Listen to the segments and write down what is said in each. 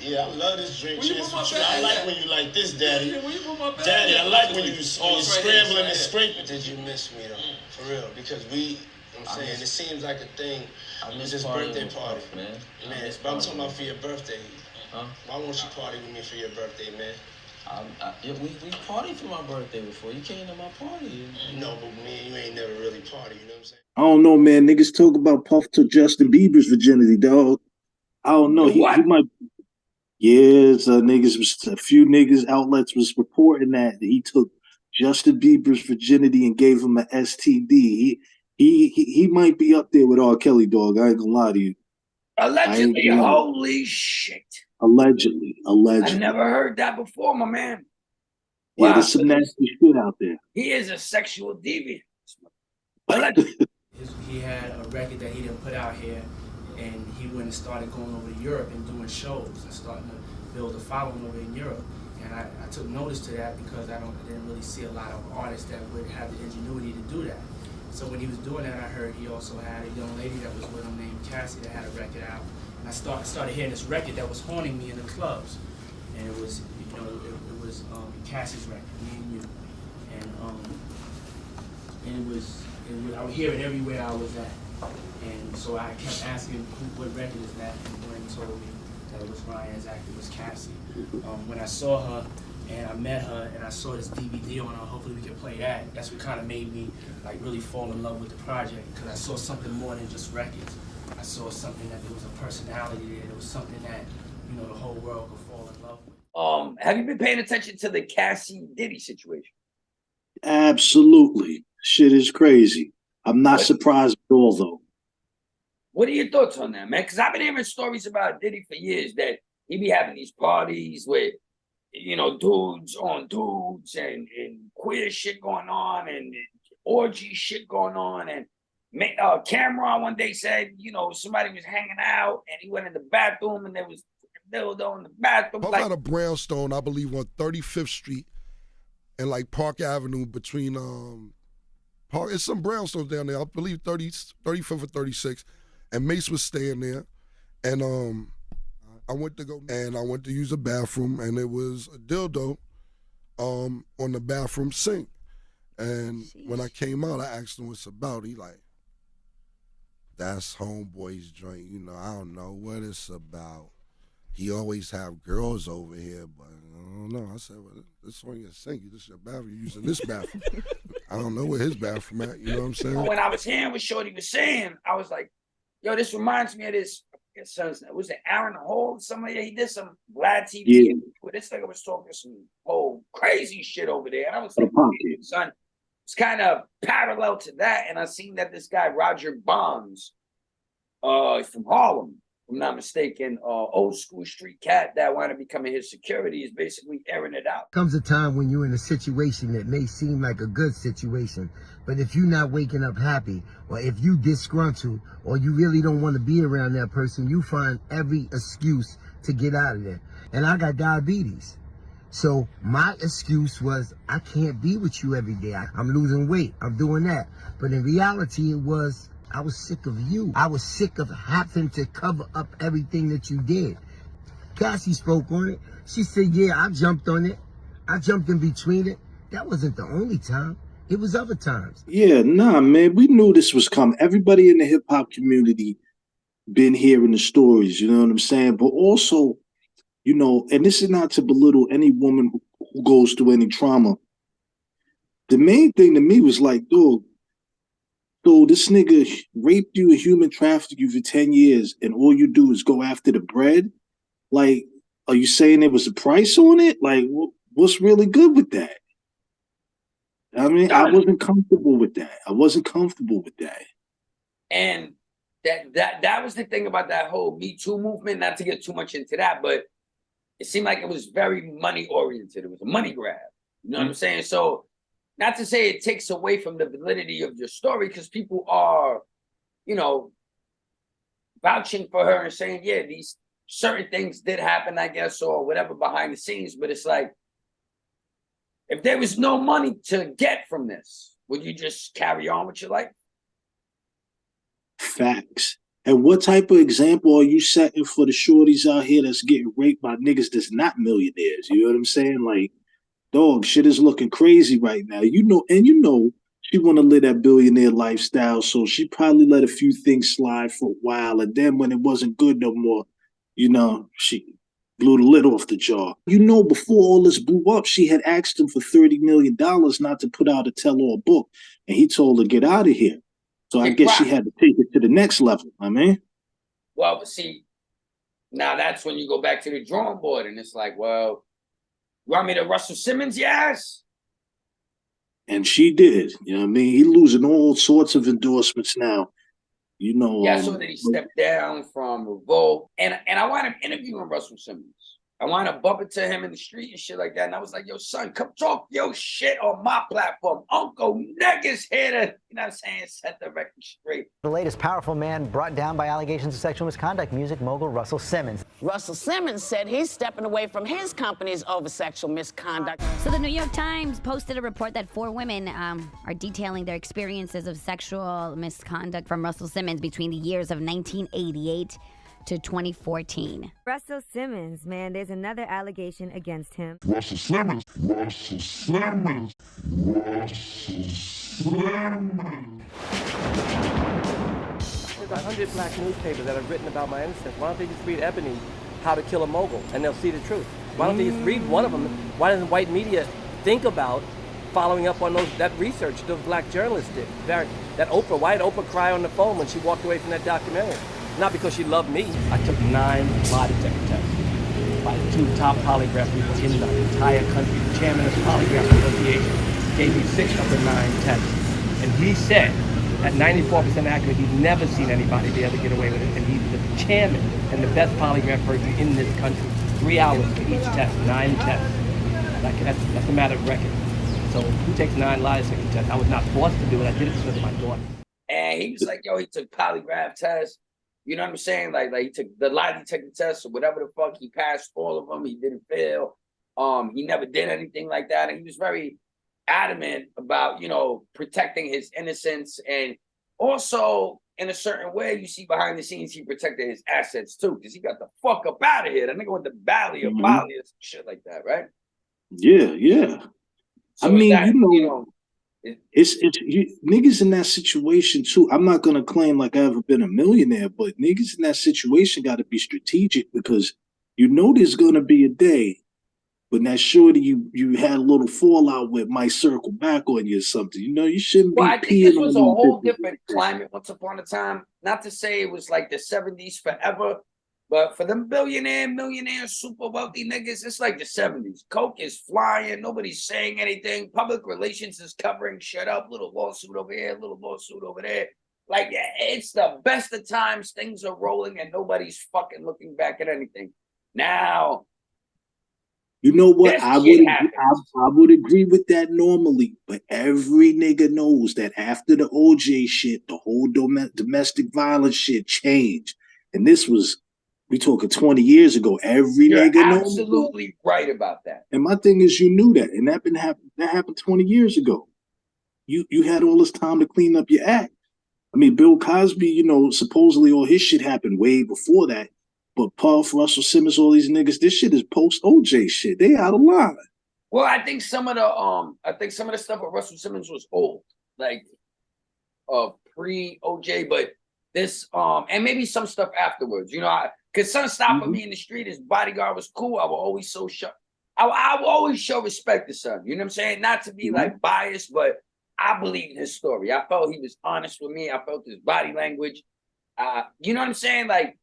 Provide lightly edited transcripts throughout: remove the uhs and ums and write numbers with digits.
Yeah, I love this drink. Cheers. I like when you like this, Daddy. Yeah, Daddy, I like when you scrambling and scraping. Did you miss me though? For real? Because I'm saying it seems like a thing. I miss this birthday birthday party, man. But I'm talking about for your birthday. Huh? Why won't you party with me for your birthday, man? Yeah, we partied for my birthday before. You came to my party. No, but me and you ain't never really party. You know what I'm saying? I don't know, man. Niggas talk about Puff took Justin Bieber's virginity, dog. I don't know. He might. Yes, a few niggas outlets was reporting that he took Justin Bieber's virginity and gave him an STD. He might be up there with R. Kelly, dog. I ain't gonna lie to you. Allegedly, holy shit. Allegedly. I never heard that before, my man. Wow. Yeah, there's some nasty shit out there. He is a sexual deviant. He had a record that he didn't put out here, and he went and started going over to Europe and doing shows and starting to build a following over in Europe. And I took notice to that because I didn't really see a lot of artists that would have the ingenuity to do that. So when he was doing that, I heard he also had a young lady that was with him named Cassie that had a record out. And I started hearing this record that was haunting me in the clubs. And it was, it was Cassie's record, Me and You. And I would hear it everywhere I was at. And so I kept asking what record is that, and Gwen told me that it was Ryan, exactly, it was Cassie. When I saw her and I met her and I saw this DVD on her, hopefully we can play that. That's what kind of made me like really fall in love with the project, because I saw something more than just records. I saw something that there was a personality there. There was something that, the whole world could fall in love with. Have you been paying attention to the Cassie Diddy situation? Absolutely. Shit is crazy. I'm not surprised at all, though. What are your thoughts on that, man? Because I've been hearing stories about Diddy for years that he be having these parties with, dudes on dudes and queer shit going on and orgy shit going on. And Cameron one day said, somebody was hanging out and he went in the bathroom and there was a dildo in the bathroom. Puff had a brownstone, I believe, on 35th Street and like Park Avenue between it's some brownstones down there. I believe 35th or 36th. And Mase was staying there, and I went to use the bathroom, and it was a dildo on the bathroom sink. And when I came out, I asked him what's about. He like, that's homeboy's joint. I don't know what it's about. He always have girls over here, but I don't know. I said, well, this on your sink. This is your bathroom. You're using this bathroom. I don't know where his bathroom at. You know what I'm saying? When I was hearing what Shorty was saying, I was like, yo, this reminds me of this. Was it Aaron Hall? Somebody, he did some Vlad TV where this nigga was talking some crazy shit over there. And I was like, son, it's kind of parallel to that. And I seen that this guy, Roger Bonds, from Harlem, if I'm not mistaken, old school street cat that wanted to become his security, is basically airing it out. Comes a time when you're in a situation that may seem like a good situation, but if you're not waking up happy, or if you disgruntled, or you really don't want to be around that person, you find every excuse to get out of there. And I got diabetes. So my excuse was, I can't be with you every day. I'm losing weight. I'm doing that. But in reality, it was, I was sick of you. I was sick of having to cover up everything that you did. Cassie spoke on it. She said, yeah, I jumped on it. I jumped in between it. That wasn't the only time. It was other times. Yeah, nah, man. We knew this was coming. Everybody in the hip-hop community been hearing the stories, you know what I'm saying? But also, and this is not to belittle any woman who goes through any trauma. The main thing to me was like, dude, so this nigga raped you and human trafficked you for 10 years and all you do is go after the bread? Like, are you saying there was a price on it? Like, what's really good with that? I mean, I wasn't comfortable with that. And that was the thing about that whole Me Too movement, not to get too much into that, but it seemed like it was very money oriented. It was a money grab. You know what I'm saying? So not to say it takes away from the validity of your story, because people are, vouching for her and saying, yeah, these certain things did happen, I guess, or whatever behind the scenes. But it's like, if there was no money to get from this, would you just carry on with your life? Facts. And what type of example are you setting for the shorties out here that's getting raped by niggas that's not millionaires? You know what I'm saying? Like, dog, shit is looking crazy right now. You know, she want to live that billionaire lifestyle, so she probably let a few things slide for a while, and then when it wasn't good no more, you know, she blew the lid off the jar. You know, before all this blew up, she had asked him for $30 million not to put out a tell-all book, and he told her, get out of here. So I guess she had to take it to the next level, I mean. Well, but see, now that's when you go back to the drawing board, and it's like, well, you want me to Russell Simmons, yes? And she did. You know what I mean? He losing all sorts of endorsements now. You know. Yeah, I saw that he stepped down from Revolt. And I wound up interviewing Russell Simmons. I wound up bumping to him in the street and shit like that. And I was like, yo, son, come talk your shit on my platform. Uncle Niggas here to, you know what I'm saying, set the record straight. The latest powerful man brought down by allegations of sexual misconduct, music mogul Russell Simmons. Russell Simmons said he's stepping away from his companies over sexual misconduct. So the New York Times posted a report that 4 women are detailing their experiences of sexual misconduct from Russell Simmons between the years of 1988 to 2014. Russell Simmons, man, there's another allegation against him. Russell Simmons. Russell Simmons. Russell Simmons. There's 100 black newspapers that have written about my innocence. Why don't they just read Ebony, How to Kill a Mogul, and they'll see the truth? Why don't they just read one of them? Why doesn't white media think about following up on that research those black journalists did? Why did Oprah cry on the phone when she walked away from that documentary? Not because she loved me. I took 9 lie detector tests by 2 top polygraph people in the entire country. The chairman of the Polygraph Association gave me 6 of the 9 tests. And he said, at 94% accurate, he's never seen anybody be able to get away with it. And he's the chairman and the best polygraph person in this country. 3 hours for each test, 9 tests. That's a matter of record. So who takes 9 lie detector tests? I was not forced to do it. I did it because of my daughter. And he was like, yo, he took polygraph tests. You know what I'm saying? Like he took the lie detector test or whatever the fuck. He passed all of them. He didn't fail. He never did anything like that. And he was very adamant about, you know, protecting his innocence. And also, in a certain way, you see behind the scenes, he protected his assets too, because he got the fuck up out of here. That nigga went to Bali or Bali or some shit like that, right? Yeah, yeah. So I mean, that, you know it's niggas in that situation too. I'm not gonna claim like I've ever been a millionaire, but niggas in that situation got to be strategic, because you know there's gonna be a day when that shorty you had a little fallout with might circle back on you or something. You know, you shouldn't be. Well, I think this was a whole different climate once upon a time. Not to say it was like the 70s forever, but for them millionaire, super wealthy niggas, it's like the 70s. Coke is flying. Nobody's saying anything. Public relations is covering shit up. Little lawsuit over here, little lawsuit over there. Like, it's the best of times. Things are rolling and nobody's fucking looking back at anything. Now, you know what? I would agree with that normally, but every nigga knows that after the OJ shit, the whole domestic violence shit changed. And this was, we talking 20 years ago. You're nigga knows. Absolutely right about that. And my thing is, you knew that, and that happened 20 years ago. You had all this time to clean up your act. I mean, Bill Cosby, you know, supposedly all his shit happened way before that. But Puff, Russell Simmons, all these niggas, this shit is post OJ shit. They out of line. Well, I think some of the stuff with Russell Simmons was old, like pre OJ, but this and maybe some stuff afterwards. You know, because son stopping me in the street, his bodyguard was cool. I will always I will always show respect to son. You know what I'm saying? Not to be like biased, but I believe in his story. I felt he was honest with me. I felt his body language. You know what I'm saying? Like,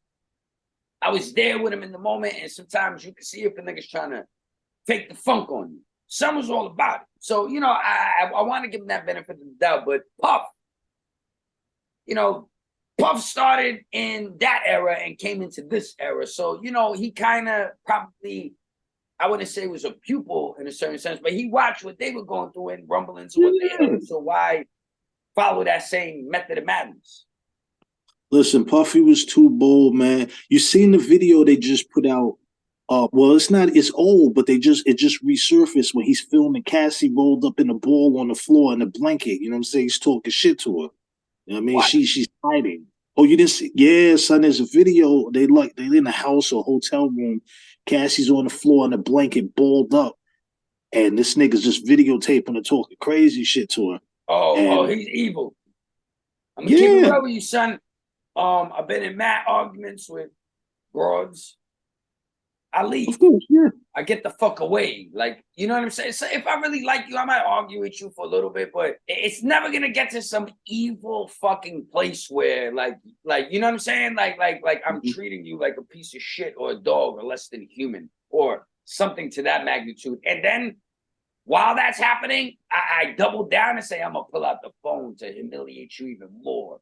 I was there with him in the moment, and sometimes you can see if the nigga's trying to fake the funk on you. Son was all about it. So, you know, I want to give him that benefit of the doubt, but Puff, you know, Puff started in that era and came into this era. So, you know, he kind of probably, I wouldn't say was a pupil in a certain sense, but he watched what they were going through and rumblings of what they did. So why follow that same method of madness? Listen, Puffy was too bold, man. You seen the video they just put out? Well, it's old, but it just resurfaced when he's filming Cassie rolled up in a ball on the floor in a blanket. You know what I'm saying? He's talking shit to her. You know what I mean? She's hiding. Oh, you didn't see? Yeah, son. There's a video. They in a house or hotel room. Cassie's on the floor in a blanket, balled up, and this nigga's just videotaping her talking crazy shit to her. Oh, And, he's evil. I'm gonna keep it real with you, son. I've been in mad arguments with broads. I leave. Of course, yeah. I get the fuck away. Like, you know what I'm saying? So if I really like you, I might argue with you for a little bit, but it's never gonna get to some evil fucking place where like, you know what I'm saying? Like I'm treating you like a piece of shit or a dog or less than human or something to that magnitude. And then while that's happening, I double down and say, I'm gonna pull out the phone to humiliate you even more.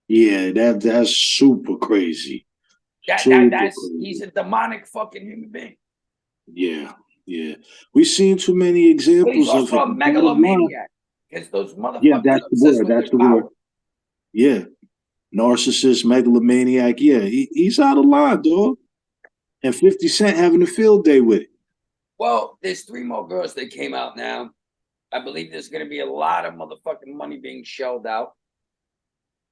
Yeah, that's super crazy. He's a demonic fucking human being. Yeah. We've seen too many examples But he's also of a megalomaniac. Because those motherfuckers. Yeah, that's the word. That's the word. Yeah. Narcissist, megalomaniac. Yeah, he's out of line, dog. And 50 Cent having a field day with it. Well, there's 3 more girls that came out now. I believe there's going to be a lot of motherfucking money being shelled out.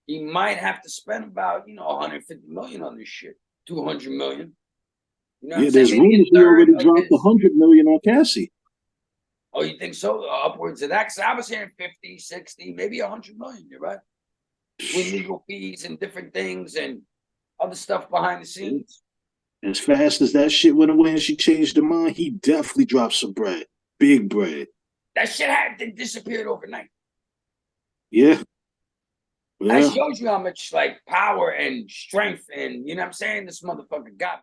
He might have to spend about, 150 million on this shit. 200 million. You know what I'm there's saying? rumors he already dropped 100 million on Cassie. Oh, you think so? Upwards of that? Because I was hearing 50, 60, maybe 100 million. You're right. With legal fees and different things and other stuff behind the scenes. As fast as that shit went away and she changed her mind, he definitely dropped some bread. Big bread. That shit had disappeared overnight. Yeah. That shows you how much like power and strength and you know what I'm saying this motherfucker got.